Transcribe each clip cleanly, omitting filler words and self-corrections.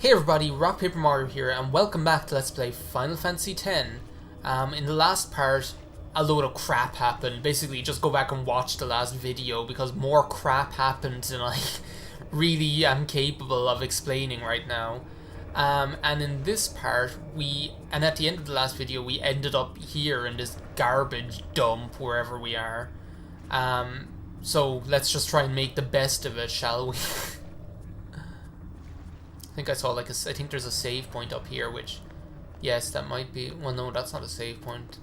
Hey everybody, RockPaperMario here, and welcome back to Let's Play Final Fantasy X. In the last part, a load of crap happened. Basically, just go back and watch the last video, because more crap happened than I really am capable of explaining right now. And in this part, and at the end of the last video, we ended up here in this garbage dump, wherever we are. So let's just try and make the best of it, shall we? I think I saw I think there's a save point up here, which, yes, that might be, well no, that's not a save point.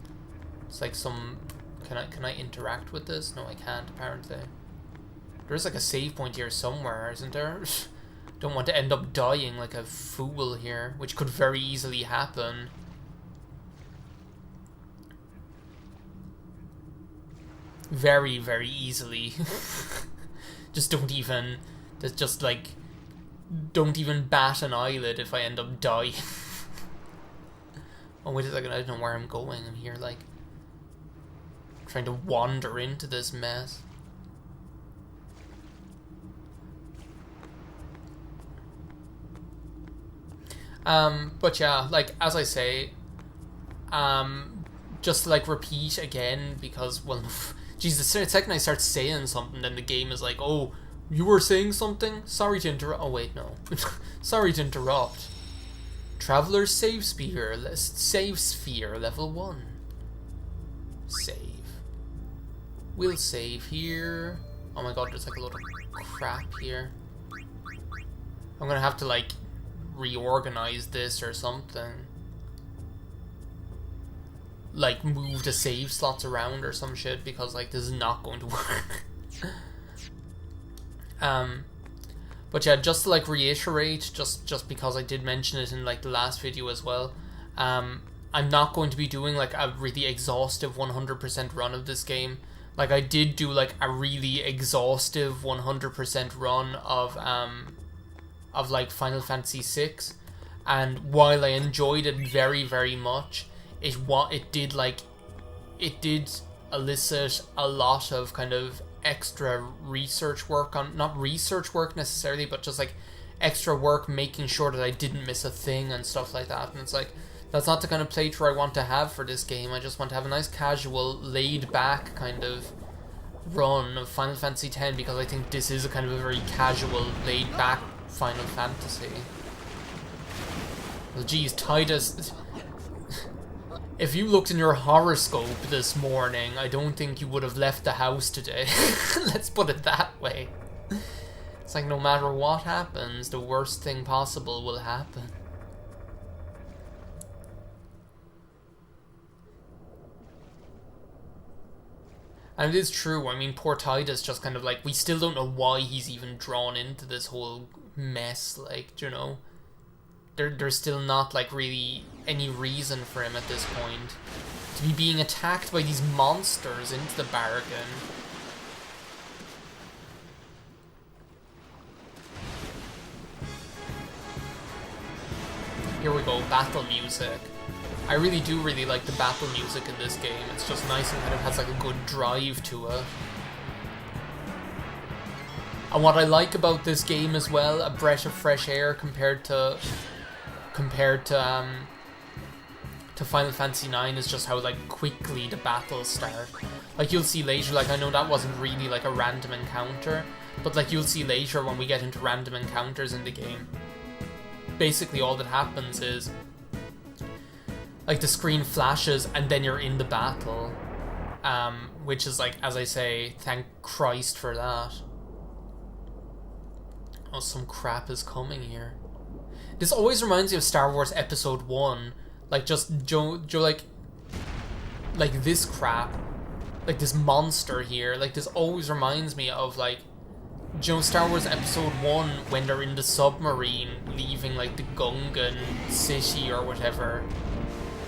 It's like some, can I interact with this? No, I can't, apparently. There's like a save point here somewhere, isn't there? Don't want to end up dying like a fool here, which could very easily happen. Very, very easily. Just don't even, don't even bat an eyelid if I end up dying. Oh wait a second, I don't know where I'm going. I'm here trying to wander into this mess. But yeah, as I say, just repeat again, because, well, Jesus, the second I start saying something, then the game is like, oh, you were saying something? Sorry to interrupt. Oh wait, no. Sorry to interrupt. Traveler's save sphere level 1. Save. We'll save here. Oh my god, there's a load of crap here. I'm gonna have to reorganize this or something. Move the save slots around or some shit, because this is not going to work. But yeah, just to reiterate, just because I did mention it in the last video as well, I'm not going to be doing a really exhaustive 100% run of this game. I did do a really exhaustive 100% run of Final Fantasy VI, and while I enjoyed it very, very much, it did elicit a lot of kind of extra research work on, not research work necessarily, but just extra work making sure that I didn't miss a thing and stuff like that. And it's that's not the kind of playthrough I want to have for this game. I just want to have a nice casual, laid back kind of run of Final Fantasy X, because I think this is a kind of a very casual, laid back Final Fantasy. Well, geez, Titus, if you looked in your horoscope this morning, I don't think you would have left the house today. Let's put it that way. It's no matter what happens, the worst thing possible will happen. And it is true, I mean, poor Titus just kind of we still don't know why he's even drawn into this whole mess, you know? There's still not really any reason for him at this point to be being attacked by these monsters into the bargain. Here we go, battle music. I really do like the battle music in this game. It's just nice and kind of has a good drive to it. And what I like about this game as well, a breath of fresh air compared to Final Fantasy IX, is just how quickly the battles start. You'll see later, I know that wasn't really a random encounter, but you'll see later when we get into random encounters in the game, basically all that happens is the screen flashes and then you're in the battle, which is as I say, thank Christ for that. Oh, some crap is coming here. This always reminds me of Star Wars Episode 1. This crap. This monster here. This always reminds me of, Star Wars Episode 1, when they're in the submarine, leaving, the Gungan city or whatever.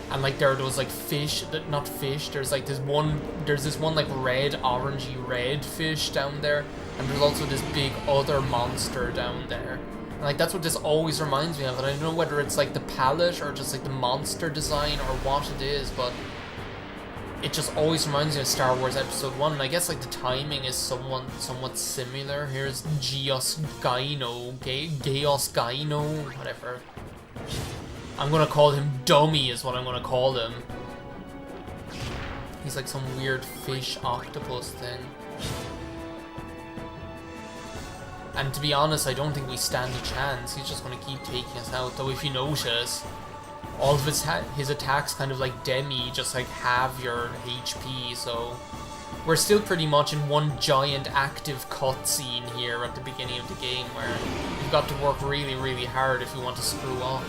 And, there are those, fish, not fish, there's, this one red, orangey red fish down there. And there's also this big other monster down there. And, that's what this always reminds me of, and I don't know whether it's the palette or just the monster design or what it is, but it just always reminds me of Star Wars Episode 1, and I guess like the timing is somewhat similar. Here's Geos Gyno, whatever. I'm gonna call him Dummy is what I'm gonna call him. He's like some weird fish octopus thing. And to be honest, I don't think we stand a chance. He's just gonna keep taking us out. Though if you notice, all of his attacks kind of like Demi, just like halve your HP, so we're still pretty much in one giant active cutscene here at the beginning of the game where you've got to work really, really hard if you want to screw up.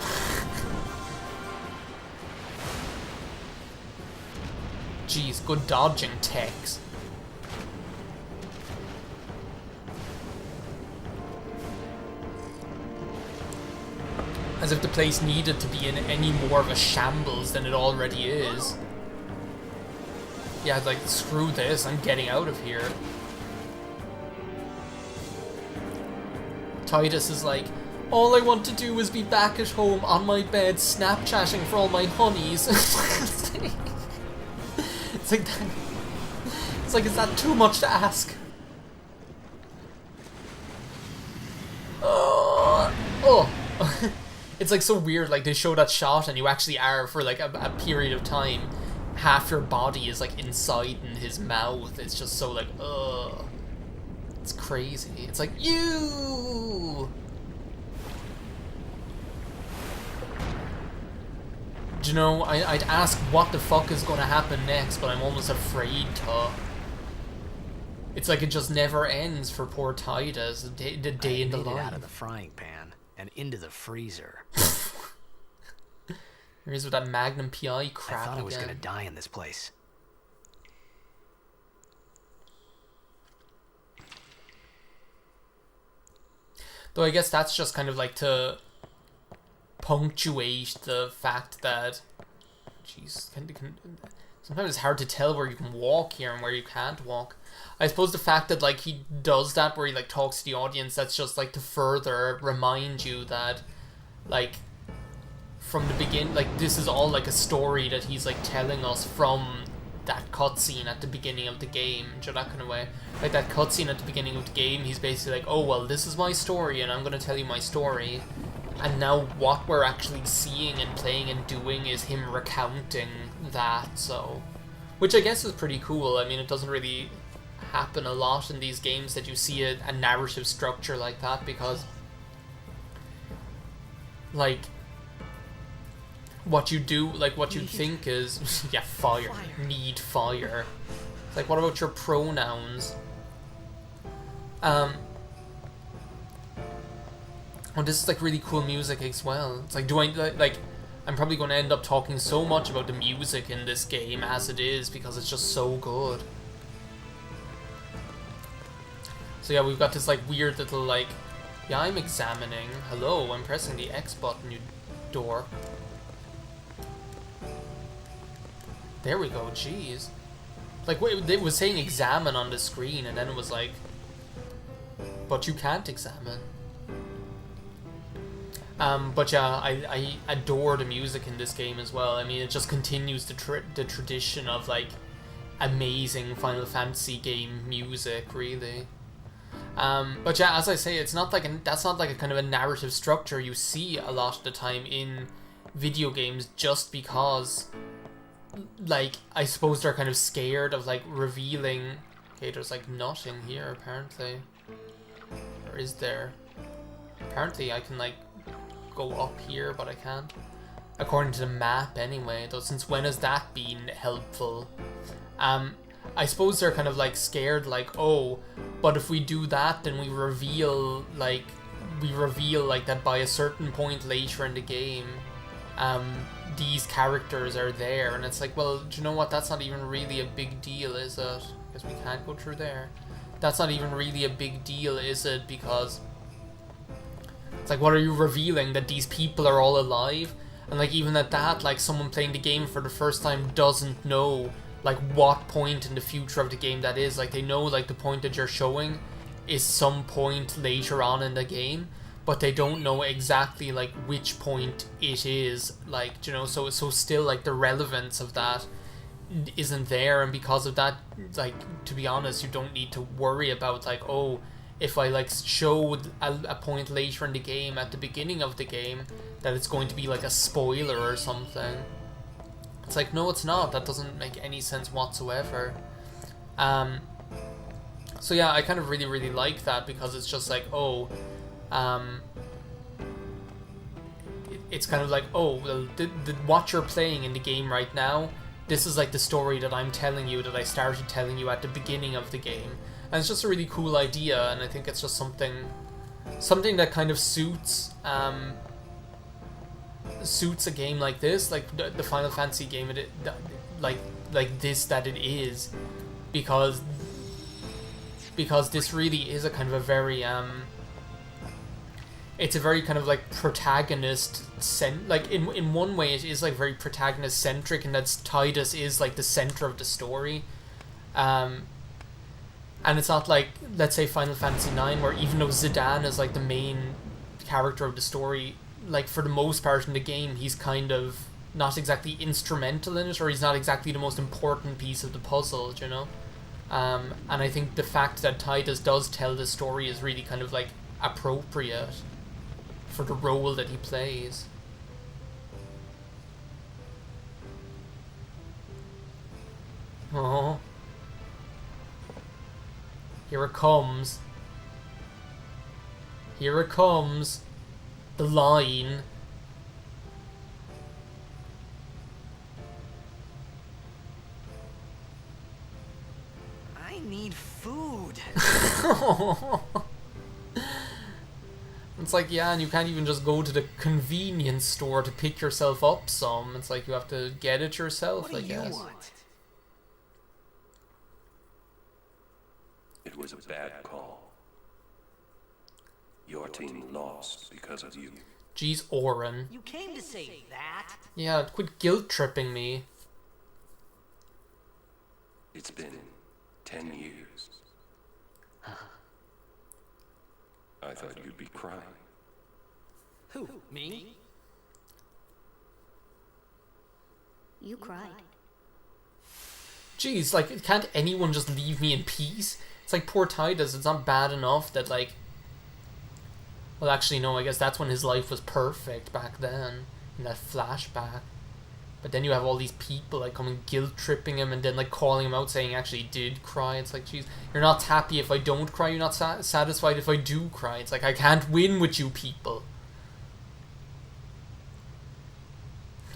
Jeez, good dodging, Tex. As if the place needed to be in any more of a shambles than it already is. Yeah, like, screw this, I'm getting out of here. Titus is like, all I want to do is be back at home on my bed Snapchatting for all my honeys. It's like that. It's like, is that too much to ask? Oh. It's like so weird, like they show that shot and you actually are, for like a period of time, half your body is like inside in his mouth. It's just so like, ugh. It's crazy. It's like, you. Do you know, I'd ask what the fuck is gonna happen next, but I'm almost afraid to. It's like it just never ends for poor Titus, the day in the life. Out of the frying pan and into the freezer. Here's with that Magnum PI crap. I thought I was again. gonna die in this place. Though I guess that's just kind of like to punctuate the fact that, jeez, sometimes it's hard to tell where you can walk here and where you can't walk. I suppose the fact that like he does that where he like talks to the audience, that's just like to further remind you that like from the beginning, like this is all like a story that he's like telling us from that cutscene at the beginning of the game, that kind of way. Like that cutscene at the beginning of the game, he's basically like, oh well, this is my story and I'm gonna tell you my story. And now what we're actually seeing and playing and doing is him recounting that, so, which I guess is pretty cool. I mean, it doesn't really happen a lot in these games that you see a narrative structure like that, because like what you do, like what you think is yeah, fire. Need fire. It's like, what about your pronouns? Oh, this is like really cool music as well. It's like, do I like I'm probably going to end up talking so much about the music in this game as it is because it's just so good. So yeah, we've got this like weird little like, yeah, I'm examining. Hello, I'm pressing the X button, you dork. There we go, jeez. Like, wait, it was saying examine on the screen and then it was like, but you can't examine. But yeah, I adore the music in this game as well. I mean, it just continues the tradition of like amazing Final Fantasy game music, really. But yeah, as I say, it's not like that's not like a kind of a narrative structure you see a lot of the time in video games, just because, like, I suppose they're kind of scared of like revealing. Okay, there's like nothing here apparently. Or is there? Apparently, I can like go up here, but I can't. According to the map anyway, though, since when has that been helpful? I suppose they're kind of like scared, like, oh, but if we do that, then we reveal that by a certain point later in the game, these characters are there, and it's like, well, do you know what, that's not even really a big deal, is it? Because we can't go through there. That's not even really a big deal, is it? Because it's like, what are you revealing? That these people are all alive? And like, even at that, like, someone playing the game for the first time doesn't know like what point in the future of the game that is. Like, they know like the point that you're showing is some point later on in the game, but they don't know exactly like which point it is, like, you know, so still like the relevance of that isn't there, and because of that, like, to be honest, you don't need to worry about, like, oh, if I, like, showed a point later in the game at the beginning of the game that it's going to be like a spoiler or something. It's like, no, it's not. That doesn't make any sense whatsoever. So yeah, I kind of really like that, because it's just like, oh, it's kind of like, oh, well, what you're playing in the game right now, this is like the story that I'm telling you, that I started telling you at the beginning of the game. And it's just a really cool idea, and I think it's just something that kind of suits a game like this, like the Final Fantasy game, like this that it is, because this really is a kind of a very it's a very kind of like protagonist like in one way it is like very protagonist centric, and that Titus is like the center of the story. And it's not like, let's say, Final Fantasy IX, where even though Zidane is like the main character of the story, like for the most part in the game, he's kind of not exactly instrumental in it, or he's not exactly the most important piece of the puzzle, you know? And I think the fact that Titus does tell the story is really kind of like appropriate for the role that he plays. Oh. Here it comes. Here it comes. The line. I need food. It's like, yeah, and you can't even just go to the convenience store to pick yourself up some. It's like you have to get it yourself, I guess. Want? It was a bad call. Your team lost because of you. Jeez, Oren. You came to say that? Yeah, quit guilt-tripping me. It's been 10 years. I thought you'd be crying. Who, me? You cried. Jeez, like, can't anyone just leave me in peace? It's like poor Titus, it's not bad enough that, like... Well, actually, no, I guess that's when his life was perfect back then, in that flashback. But then you have all these people, like, coming guilt-tripping him and then, like, calling him out, saying he actually did cry. It's like, jeez, you're not happy if I don't cry, you're not satisfied if I do cry. It's like, I can't win with you people.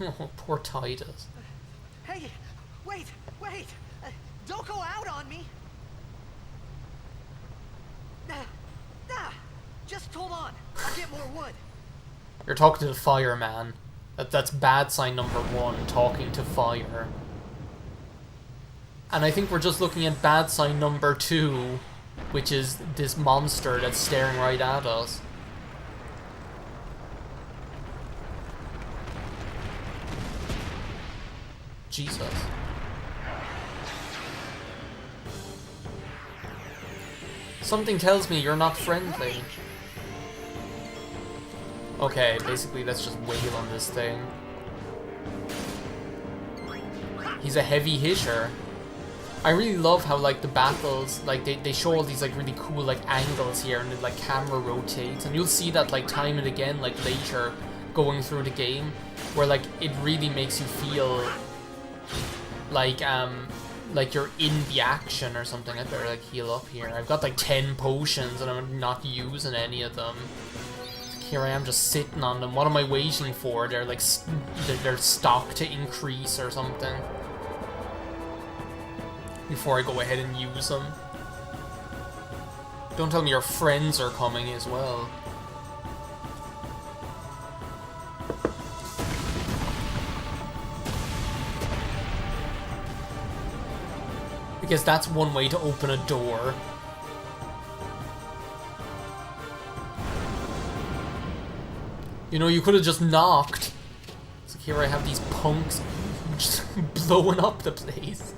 Oh, poor Titus. Hey, wait! Don't go out on me! Just hold on. I'll get more wood. You're talking to the fireman. That's bad sign number 1, talking to fire. And I think we're just looking at bad sign number 2, which is this monster that's staring right at us. Jesus. Something tells me you're not friendly. Okay, basically let's just wail on this thing. He's a heavy hitter. I really love how, like, the battles, like, they show all these, like, really cool, like, angles here, and the, like, camera rotates, and you'll see that, like, time and again, like, later, going through the game, where, like, it really makes you feel like you're in the action or something. I better, like, heal up here. I've got, like, 10 potions, and I'm not using any of them. Here I am just sitting on them. What am I waiting for? They're, like, their stock to increase or something before I go ahead and use them. Don't tell me your friends are coming as well. Because that's one way to open a door. You know, you could have just knocked. So here I have these punks just blowing up the place.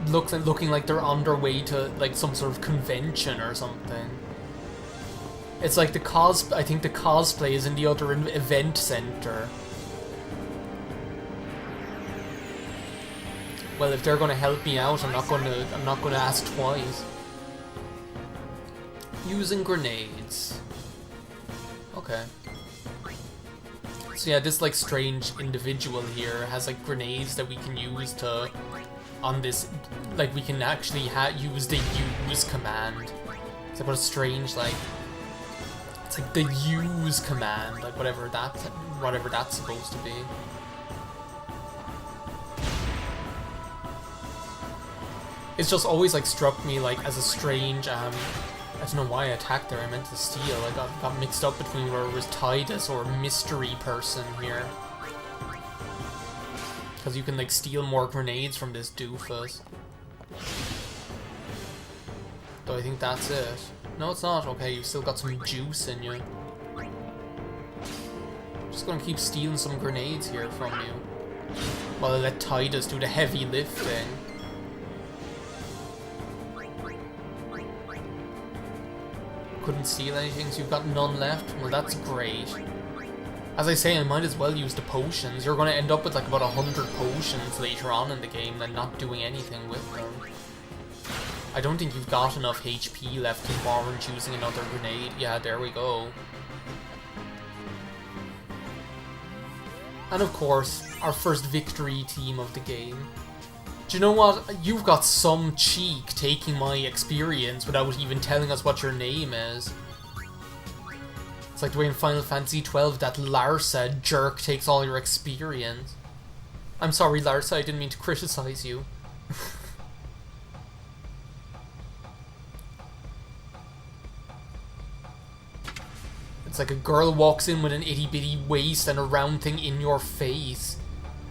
Looking like they're on their way to, like, some sort of convention or something. It's like I think the cosplay is in the other event center. Well, if they're gonna help me out, I'm not gonna ask twice. Using grenades. Okay. So yeah, this like strange individual here has like grenades that we can use to on this. Like we can actually use the use command. It's like what a strange like. It's like the use command, like whatever that's supposed to be. It's just always like struck me like as a strange I don't know why I attacked there, I meant to steal. I got mixed up between whether it was Titus or mystery person here. Because you can like steal more grenades from this doofus. Though I think that's it. No, it's not. Okay, you've still got some juice in you. Just gonna keep stealing some grenades here from you. While I let Titus do the heavy lifting. Couldn't steal anything, so you've got none left? Well, that's great. As I say, I might as well use the potions. You're gonna end up with like about 100 potions later on in the game than not doing anything with them. I don't think you've got enough HP left to warrant using another grenade. Yeah, there we go. And of course, our first victory team of the game. Do you know what? You've got some cheek taking my experience without even telling us what your name is. It's like the way in Final Fantasy XII that Larsa jerk takes all your experience. I'm sorry, Larsa, I didn't mean to criticize you. It's like a girl walks in with an itty bitty waist and a round thing in your face.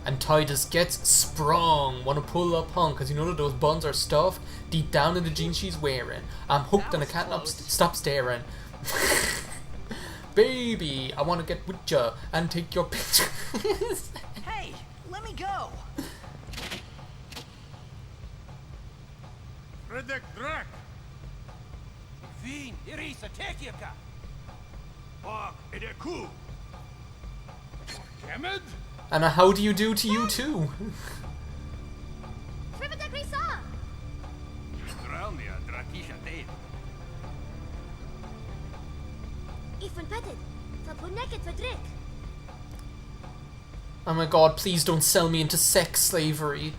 And Titus gets sprung. Wanna pull up, huh? Because you know that those buns are stuffed deep down in the jeans she's wearing. I'm hooked and I can't stop staring. Baby, I wanna get with ya and take your picture. Hey, let me go. Redek Drak. Vin, Irisa, Tekika. Bog, Edeku. Kemed? And how do you do to you too? Stralmia, Drakisha Dave. Oh my god, please don't sell me into sex slavery.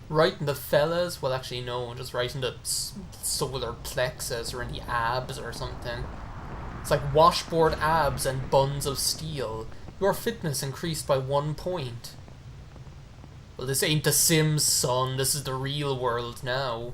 Right in the fellas? Well, actually, no, just right in the solar plexus or in the abs or something. It's like washboard abs and buns of steel. Your fitness increased by 1 point. Well, this ain't The Sims, son. This is the real world now.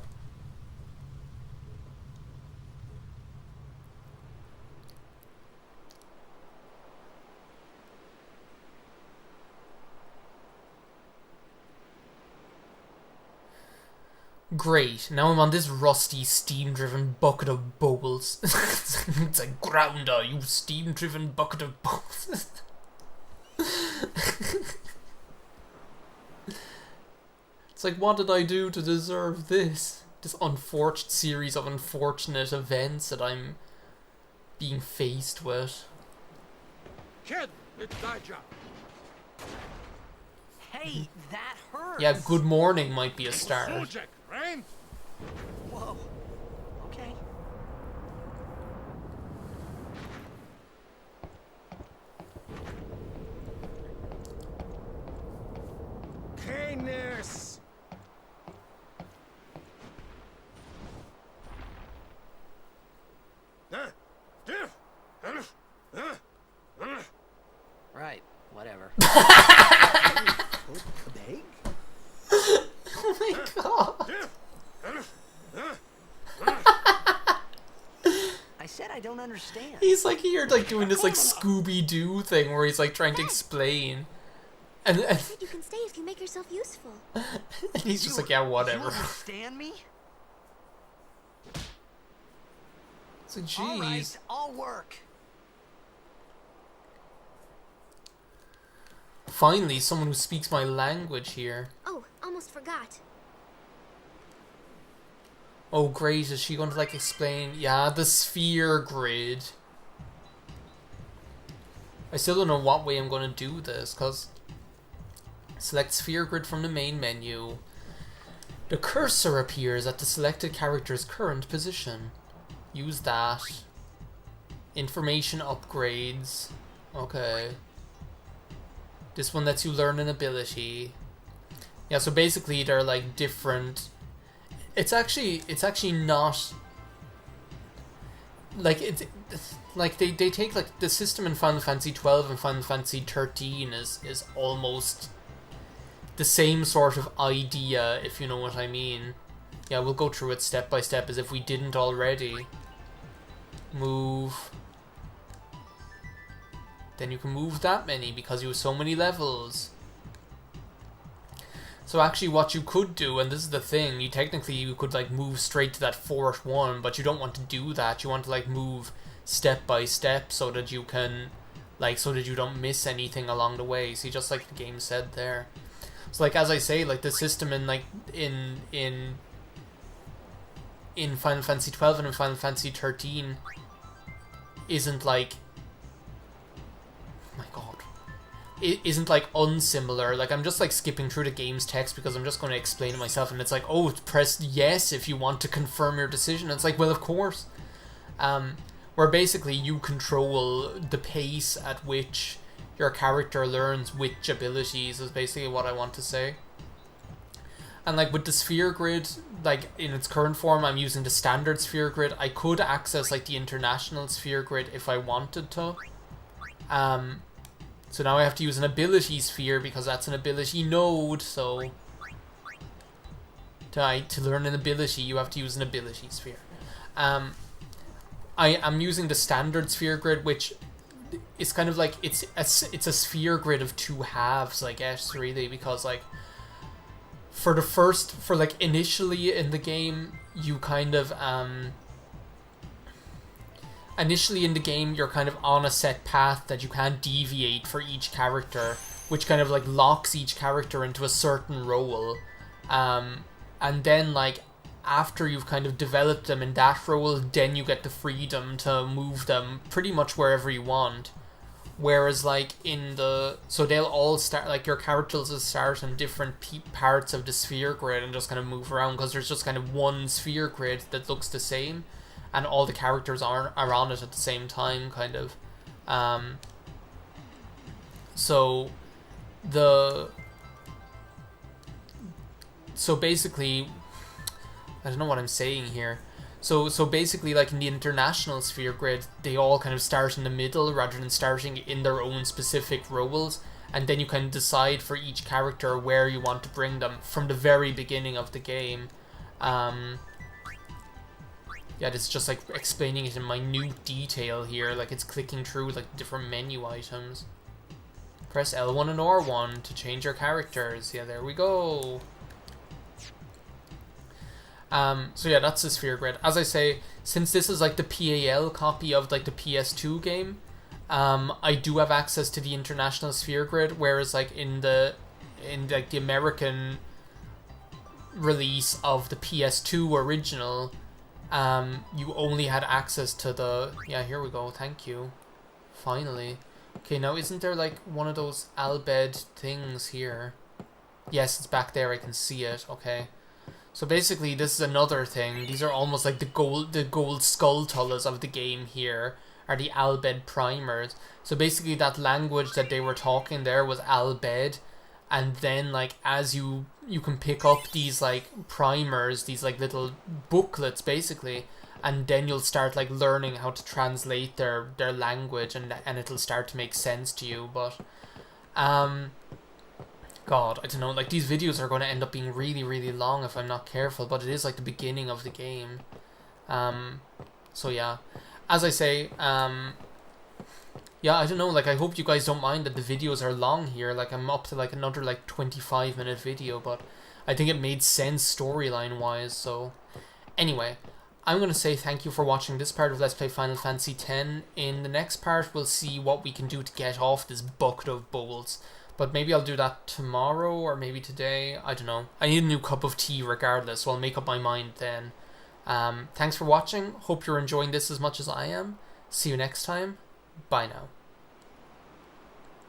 Great, now I'm on this rusty, steam-driven bucket of bubbles. It's a grounder, you steam-driven bucket of bubbles. It's like, what did I do to deserve this? This unfortunate series of unfortunate events that I'm being faced with. Kid, it's thy job. Hey, that hurts. Yeah, good morning might be a start. Sojek, right? Whoa. Okay. Canis. Right. Whatever. Big? Oh my god. I said I don't understand. He's like here, like doing this like Scooby-Doo thing where he's like trying to explain, and You can stay if you make yourself useful. and he's just like, yeah, You whatever. understand me? It's like, All right, jeez. I'll work. Finally, someone who speaks my language here. Oh, forgot. Oh great, is she going to like explain? Yeah, the sphere grid. I still don't know what way I'm going to do this, because select sphere grid from the main menu. The cursor appears at the selected character's current position. Use that. Information upgrades. Okay. This one lets you learn an ability. Yeah, so basically they're like different. It's actually not like it's like they take like the system in Final Fantasy 12 and Final Fantasy 13 is almost the same sort of idea, if you know what I mean. Yeah, we'll go through it step by step as if we didn't already. Move. Then you can move that many because you have so many levels. So actually what you could do, and this is the thing, you could like move straight to that fourth one, but you don't want to do that. You want to like move step by step so that you can so that you don't miss anything along the way. See, just like the game said there. So like as I say, like the system in in Final Fantasy 12 and in Final Fantasy 13 isn't like, oh my god, it isn't like unsimilar. Like I'm just like skipping through the game's text because I'm just going to explain it myself, and it's like, oh, press yes if you want to confirm your decision. It's like, well, of course. Where basically you control the pace at which your character learns which abilities is basically what I want to say. And like with the sphere grid, like in its current form, I'm using the standard sphere grid. I could access like the international sphere grid if I wanted to. So now I have to use an ability sphere because that's an ability node. So to learn an ability, you have to use an ability sphere. I'm using the standard sphere grid, which is kind of like it's a sphere grid of two halves, I guess, really, because like for like initially in the game, you kind of initially in the game you're kind of on a set path that you can't deviate for each character, which kind of like locks each character into a certain role, and then like after you've kind of developed them in that role, then you get the freedom to move them pretty much wherever you want. Whereas like so they'll all start, like your characters will start in different parts of the sphere grid and just kind of move around, because there's just kind of one sphere grid that looks the same and all the characters are on it at the same time, kind of. So basically, I don't know what I'm saying here. So basically, like in the international sphere grid, they all kind of start in the middle rather than starting in their own specific roles, and then you can decide for each character where you want to bring them from the very beginning of the game. Yeah, this is just like explaining it in minute detail here, like it's clicking through like different menu items. Press L1 and R1 to change your characters. Yeah, there we go. So yeah, that's the sphere grid. As I say, since this is like the PAL copy of like the PS2 game, I do have access to the international sphere grid, whereas like in the American release of the PS2 original, you only had access to the, yeah, here we go, thank you, finally. Okay, now isn't there like one of those Albed things here? Yes, it's back there, I can see it, okay. So basically this is another thing. These are almost like the gold skulltulas of the game here are the Albed primers. So basically that language that they were talking there was Albed, and then like as you can pick up these like primers, these like little booklets basically, and then you'll start like learning how to translate their language, and it'll start to make sense to you. But God, I don't know, like these videos are going to end up being really, really long if I'm not careful, but it is like the beginning of the game. So yeah, as I say, yeah, I don't know, like I hope you guys don't mind that the videos are long here. Like I'm up to like another like 25-minute video, but I think it made sense storyline wise. So anyway, I'm going to say thank you for watching this part of Let's Play Final Fantasy X. In the next part, we'll see what we can do to get off this bucket of bolts. But maybe I'll do that tomorrow or maybe today. I don't know. I need a new cup of tea regardless, so I'll make up my mind then. Thanks for watching. Hope you're enjoying this as much as I am. See you next time. Bye now.